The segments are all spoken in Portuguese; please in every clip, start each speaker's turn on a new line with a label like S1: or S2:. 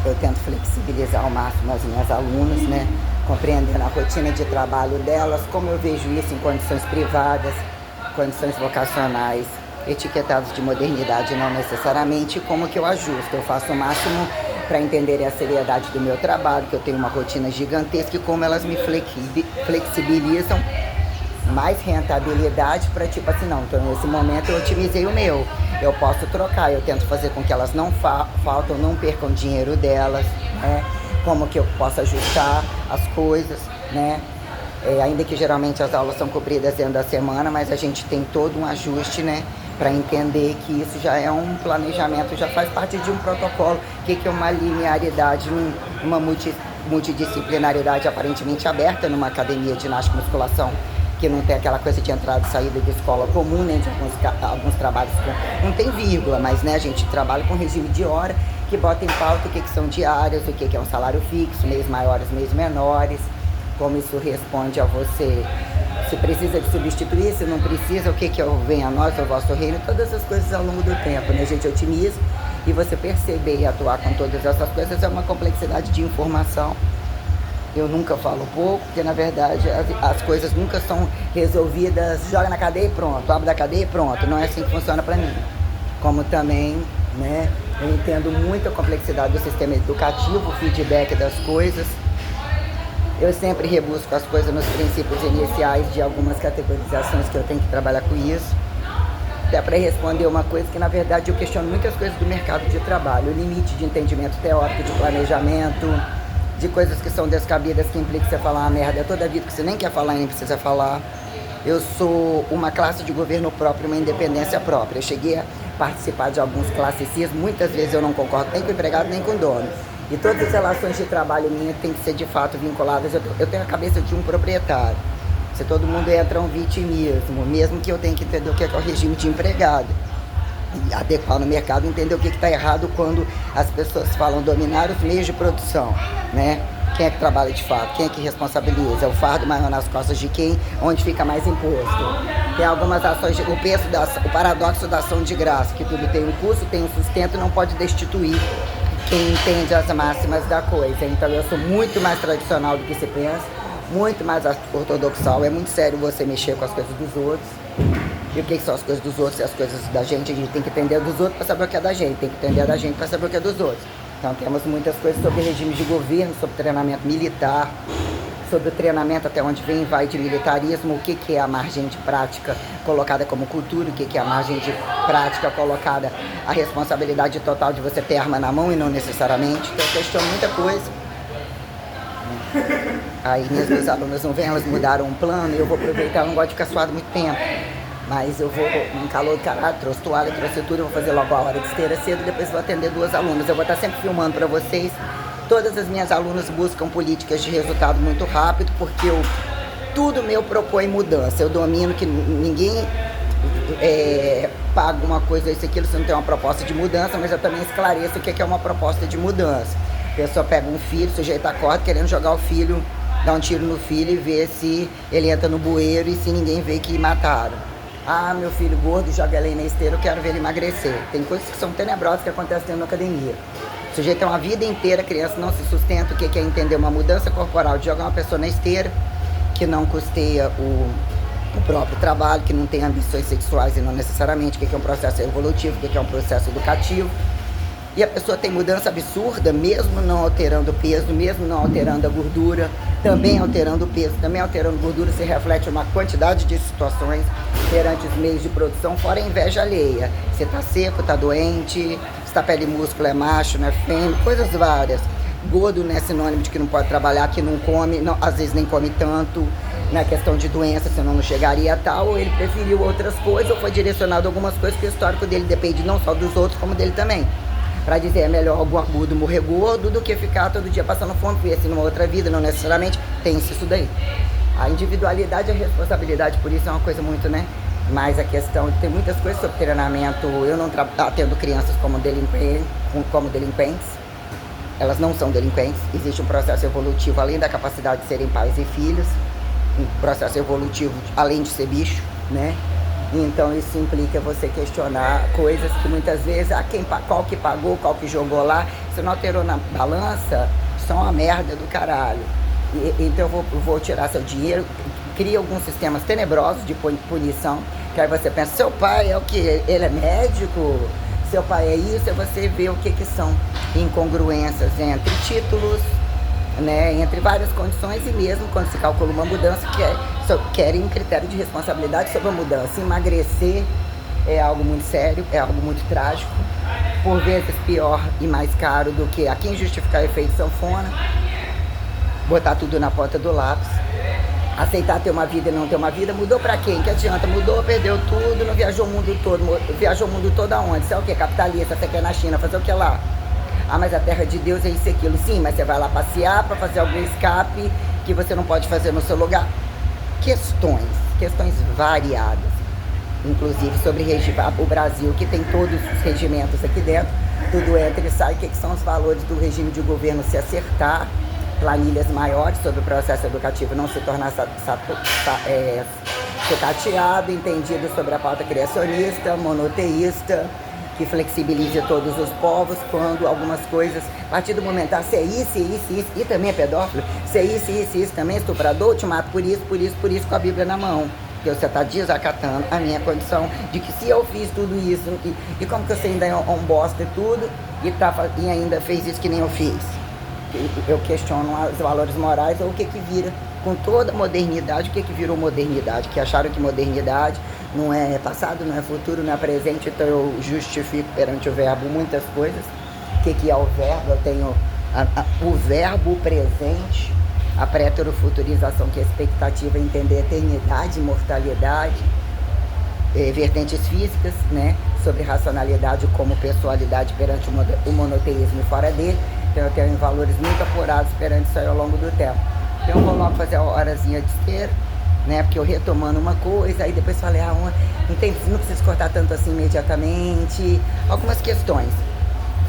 S1: eu tento flexibilizar ao máximo as minhas alunas, né? Compreendendo a rotina de trabalho delas, como eu vejo isso em condições privadas, condições vocacionais, etiquetados de modernidade não necessariamente, como que eu ajusto. Eu faço o máximo para entenderem a seriedade do meu trabalho, que eu tenho uma rotina gigantesca e como elas me flexibilizam mais rentabilidade para tipo assim, não, então nesse momento eu otimizei o meu, eu posso trocar, eu tento fazer com que elas não faltam, não percam o dinheiro delas, né? Como que eu posso ajustar as coisas, né? Ainda que geralmente as aulas são cobridas dentro da semana, mas a gente tem todo um ajuste, né? Para entender que isso já é um planejamento, já faz parte de um protocolo, que é uma linearidade, uma multidisciplinaridade aparentemente aberta numa academia de ginástica e musculação, que não tem aquela coisa de entrada e saída de escola comum, né? De alguns trabalhos não tem vírgula, mas né, a gente trabalha com regime de hora, que bota em pauta o que são diárias, o que é um salário fixo, mês maiores, mês menores, como isso responde a você, se precisa de substituir, se não precisa, o que venha a nós, o vosso reino, todas essas coisas ao longo do tempo, né? A gente otimiza e você perceber e atuar com todas essas coisas é uma complexidade de informação. Eu nunca falo pouco, porque na verdade as coisas nunca são resolvidas, joga na cadeia e pronto, abre da cadeia e pronto, não é assim que funciona para mim. Como também, né, eu entendo muito a complexidade do sistema educativo, o feedback das coisas. Eu sempre rebusco as coisas nos princípios iniciais de algumas categorizações que eu tenho que trabalhar com isso. Dá para responder uma coisa que, na verdade, eu questiono muitas coisas do mercado de trabalho. O limite de entendimento teórico, de planejamento, de coisas que são descabidas, que implica você falar uma merda toda a vida, que você nem quer falar e nem precisa falar. Eu sou uma classe de governo próprio, uma independência própria. Eu cheguei a participar de alguns classicismos, muitas vezes eu não concordo nem com o empregado, nem com o dono. E todas as relações de trabalho minhas têm que ser de fato vinculadas. Eu tenho a cabeça de um proprietário. Se todo mundo entra um vitimismo, mesmo que eu tenha que entender o que é o regime de empregado. E adequar no mercado, entender o que está errado quando as pessoas falam dominar os meios de produção, né? Quem é que trabalha de fato? Quem é que responsabiliza? É o fardo maior nas costas de quem? Onde fica mais imposto? Tem algumas ações, o paradoxo da ação de graça, que tudo tem um custo, tem um sustento, não pode destituir quem entende as máximas da coisa. Então eu sou muito mais tradicional do que se pensa, muito mais ortodoxal. É muito sério você mexer com as coisas dos outros. E o que são as coisas dos outros e as coisas da gente? A gente tem que entender dos outros para saber o que é da gente, tem que entender da gente para saber o que é dos outros. Então temos muitas coisas sobre regime de governo, sobre treinamento militar, sobre o treinamento até onde vem e vai de militarismo, o que é a margem de prática colocada como cultura, o que é a margem de prática colocada a responsabilidade total de você ter arma na mão e não necessariamente. Então eu questiono muita coisa. Aí minhas duas alunas não vêm, elas mudaram um plano e eu vou aproveitar, eu não gosto de ficar suado muito tempo. Mas eu vou, em calor do caralho, trouxe toalha, trouxe tudo, eu vou fazer logo a hora de esteira cedo, depois vou atender duas alunas. Eu vou estar sempre filmando para vocês. Todas as minhas alunas buscam políticas de resultado muito rápido, porque tudo meu propõe mudança. Eu domino que ninguém paga uma coisa, isso, aquilo, se não tem uma proposta de mudança, mas eu também esclareço o que é uma proposta de mudança. A pessoa pega um filho, sujeita a corda, querendo jogar o filho, dar um tiro no filho e ver se ele entra no bueiro e se ninguém vê que mataram. Ah, meu filho gordo, joga ele na esteira, eu quero ver ele emagrecer. Tem coisas que são tenebrosas que acontecem dentro da academia. O sujeito tem uma vida inteira, a criança não se sustenta, o que é entender uma mudança corporal, de jogar uma pessoa na esteira, que não custeia o próprio trabalho, que não tem ambições sexuais e não necessariamente, o que é um processo evolutivo, o que é um processo educativo. E a pessoa tem mudança absurda, mesmo não alterando o peso, mesmo não alterando a gordura, também alterando o peso, também alterando a gordura, se reflete uma quantidade de situações perante os meios de produção, fora a inveja alheia. Você tá seco, tá doente, se tá pele e músculo, é macho, não é fêmea, coisas várias. Gordo não é sinônimo de que não pode trabalhar, que não come, não, às vezes nem come tanto. Na questão de doença, senão não chegaria a tal, ou ele preferiu outras coisas, ou foi direcionado a algumas coisas, porque o histórico dele depende não só dos outros, como dele também. Para dizer, é melhor o barbudo morrer gordo do que ficar todo dia passando fome, porque assim, numa outra vida, não necessariamente, tem isso daí. A individualidade e a responsabilidade, por isso é uma coisa muito, né? Mas a questão, tem muitas coisas sobre treinamento, eu não atendo crianças como delinquentes, elas não são delinquentes, existe um processo evolutivo, além da capacidade de serem pais e filhos, um processo evolutivo, além de ser bicho, né? Então isso implica você questionar coisas que muitas vezes, qual que pagou, qual que jogou lá, Se não alterou na balança, isso é uma merda do caralho. Então eu vou tirar seu dinheiro, cria alguns sistemas tenebrosos de punição, que aí você pensa, seu pai é o quê? Ele é médico? Seu pai é isso? Aí você vê o que são incongruências entre títulos, né, entre várias condições, e mesmo quando se calcula uma mudança, querem um critério de responsabilidade sobre a mudança. Emagrecer é algo muito sério, é algo muito trágico, por vezes pior e mais caro do que a quem justificar efeito sanfona, botar tudo na ponta do lápis, aceitar ter uma vida e não ter uma vida. Mudou pra quem? Que adianta? Mudou, perdeu tudo, não viajou o mundo todo. Viajou o mundo todo aonde? Você é o quê? Capitalista, você quer ir na China, fazer o que lá? Ah, mas a terra de Deus é isso e aquilo. Sim, mas você vai lá passear para fazer algum escape que você não pode fazer no seu lugar. Questões variadas, inclusive sobre o Brasil, que tem todos os regimentos aqui dentro, tudo entra e sai. O que são os valores do regime de governo se acertar, planilhas maiores sobre o processo educativo não se tornar sucateado, entendido sobre a pauta criacionista, monoteísta, que flexibilize todos os povos, quando algumas coisas, a partir do momento, se é isso, e também é pedófilo, se é isso, também é estuprador, eu te mato por isso, com a Bíblia na mão. Porque você está desacatando a minha condição de que se eu fiz tudo isso, e como que você ainda é um bosta e tudo, e ainda fez isso que nem eu fiz? Eu questiono os valores morais, ou o que vira, com toda a modernidade, o que virou modernidade, que acharam que modernidade não é passado, não é futuro, não é presente, então eu justifico perante o verbo muitas coisas. O que é o verbo? Eu tenho o verbo presente, a preterofuturização, que é a expectativa, entender eternidade, imortalidade, vertentes físicas, né, sobre racionalidade como pessoalidade perante o monoteísmo e fora dele. Então eu tenho valores muito apurados perante isso aí ao longo do tempo. Então eu vou logo fazer a horazinha de esteira, né, porque eu retomando uma coisa, aí depois falei, não precisa cortar tanto assim imediatamente. Algumas questões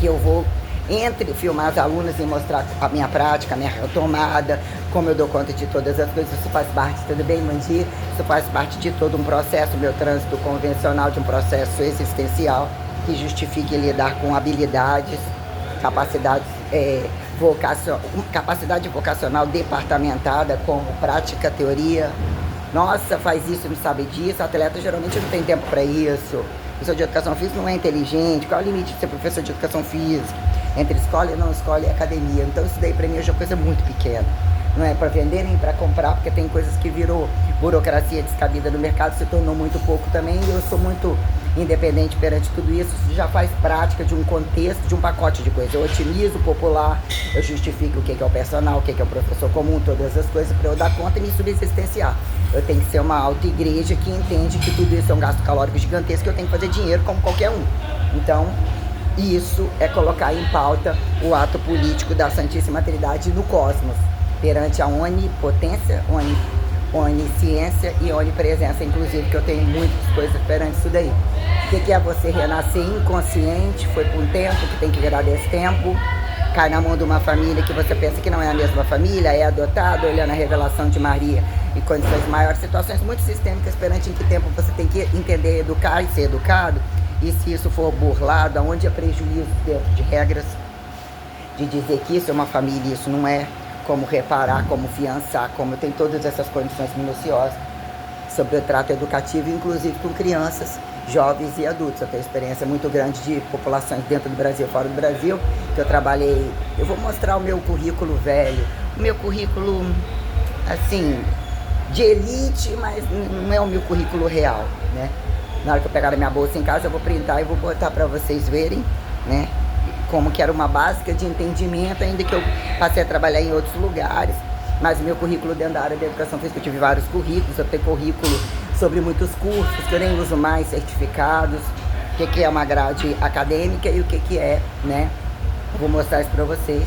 S1: que eu vou, entre filmar as alunas e mostrar a minha prática, a minha retomada, como eu dou conta de todas as coisas. Isso faz parte, tudo bem, Mandir? Isso faz parte de todo um processo, meu trânsito convencional, de um processo existencial que justifique lidar com habilidades, capacidades capacidade vocacional departamentada, como prática, teoria. Nossa, faz isso, não sabe disso. Atleta geralmente não tem tempo para isso. Professor de educação física não é inteligente. Qual é o limite de ser professor de educação física? Entre escola e não escola e academia. Então isso daí para mim hoje é uma coisa muito pequena. Não é para vender nem para comprar, porque tem coisas que virou burocracia descabida no mercado, se tornou muito pouco também. E eu sou muito independente perante tudo isso. Já faz prática de um contexto, de um pacote de coisas. Eu otimizo o popular, eu justifico o que é o personal, o que é o professor comum, todas as coisas para eu dar conta e me subsistenciar. Eu tenho que ser uma auto-igreja que entende que tudo isso é um gasto calórico gigantesco, que eu tenho que fazer dinheiro como qualquer um. Então, isso é colocar em pauta o ato político da Santíssima Trindade no cosmos, perante a onipotência, onisciência e onipresença, inclusive, que eu tenho muitas coisas perante isso daí. O que é você renascer inconsciente? Foi por um tempo, que tem que virar desse tempo, cai na mão de uma família que você pensa que não é a mesma família, é adotado, olhando a revelação de Maria e condições maiores, situações muito sistêmicas perante em que tempo você tem que entender, educar e ser educado, e se isso for burlado, aonde há prejuízo dentro de regras, de dizer que isso é uma família, isso não é, como reparar, como fiançar, como tem todas essas condições minuciosas sobre o trato educativo, inclusive com crianças, jovens e adultos. Eu tenho experiência muito grande de populações dentro do Brasil e fora do Brasil, que eu trabalhei. Eu vou mostrar o meu currículo velho, o meu currículo, assim, de elite, mas não é o meu currículo real, né? Na hora que eu pegar a minha bolsa em casa, eu vou printar e vou botar para vocês verem, né? Como que era uma básica de entendimento, ainda que eu passei a trabalhar em outros lugares, mas o meu currículo dentro da área da educação física, eu tive vários currículos, eu tenho currículo sobre muitos cursos, que eu nem uso mais, certificados, o que é uma grade acadêmica e o que é, né? Eu vou mostrar isso para vocês,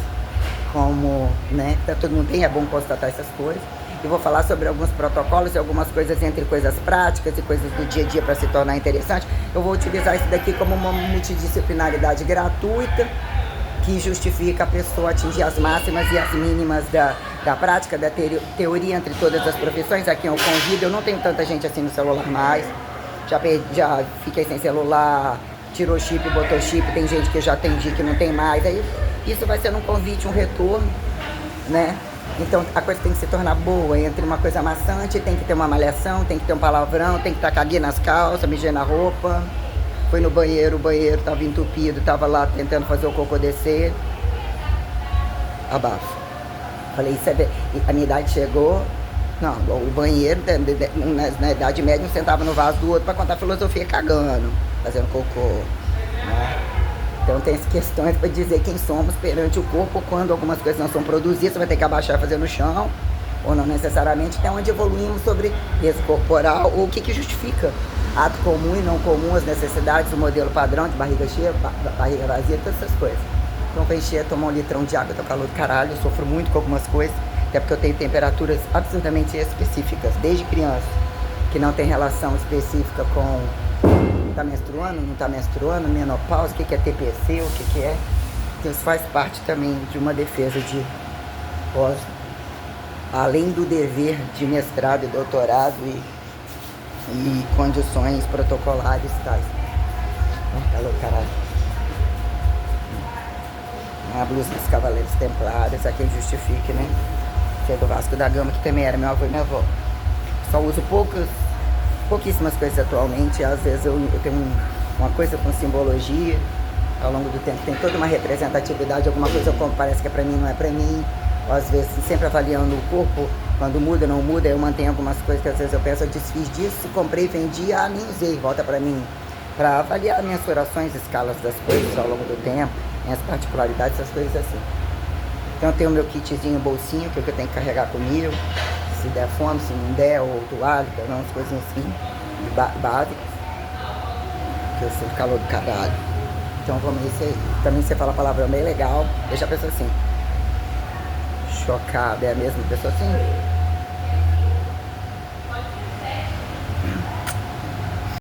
S1: como, né, pra todo mundo tem, é bom constatar essas coisas. Eu vou falar sobre alguns protocolos e algumas coisas entre coisas práticas e coisas do dia a dia para se tornar interessante. Eu vou utilizar isso daqui como uma multidisciplinaridade gratuita que justifica a pessoa atingir as máximas e as mínimas da prática, da teoria entre todas as profissões. Aqui eu convido, eu não tenho tanta gente assim no celular mais, já fiquei sem celular, tirou chip, botou chip, tem gente que eu já atendi que não tem mais, aí Isso vai ser um convite, um retorno, né? Então a coisa tem que se tornar boa. Entre uma coisa maçante, tem que ter uma malhação, tem que ter um palavrão, tem que estar caguei nas calças, mijei na roupa. Foi no banheiro, o banheiro estava entupido, estava lá tentando fazer o cocô descer. Abafo. Falei, isso é... A minha idade chegou. Não, o banheiro, na Idade Média, um sentava no vaso do outro para contar filosofia cagando, fazendo cocô. Né? Então tem as questões para dizer quem somos perante o corpo, quando algumas coisas não são produzidas, você vai ter que abaixar e fazer no chão, ou não necessariamente, até onde evoluímos sobre peso corporal, ou o que justifica ato comum e não comum, as necessidades, o modelo padrão de barriga cheia, barriga vazia, todas essas coisas. Então pra encher, tomar um litrão de água, tô calor do caralho, eu sofro muito com algumas coisas, até porque eu tenho temperaturas absurdamente específicas, desde criança, que não tem relação específica com tá menstruando, não tá menstruando, menopausa, o que é TPC, o que é. Então isso faz parte também de uma defesa de pós, além do dever de mestrado e doutorado e condições protocolares tais. Calor, caralho. A blusa dos Cavaleiros Templários, a quem justifique, né? Que é do Vasco da Gama, que também era meu avô e minha avó. Só uso pouquíssimas coisas atualmente. Às vezes eu tenho uma coisa com simbologia. Ao longo do tempo tem toda uma representatividade. Alguma coisa eu compro, parece que é pra mim, não é pra mim. Ou às vezes sempre avaliando o corpo. Quando muda, não muda, eu mantenho algumas coisas que às vezes eu penso, eu desfiz disso, comprei, vendi, nem usei, volta pra mim. Pra avaliar mensurações, escalas das coisas ao longo do tempo, minhas particularidades, essas coisas assim. Então eu tenho o meu kitzinho, bolsinho, que é o que eu tenho que carregar comigo. Se der fome, se não der, ou toalha, umas coisinhas assim, básicas. Que eu sinto calor do caralho. Então vamos ver, também você fala palavrão bem legal, deixa a pessoa assim. Chocada, é a mesma pessoa assim?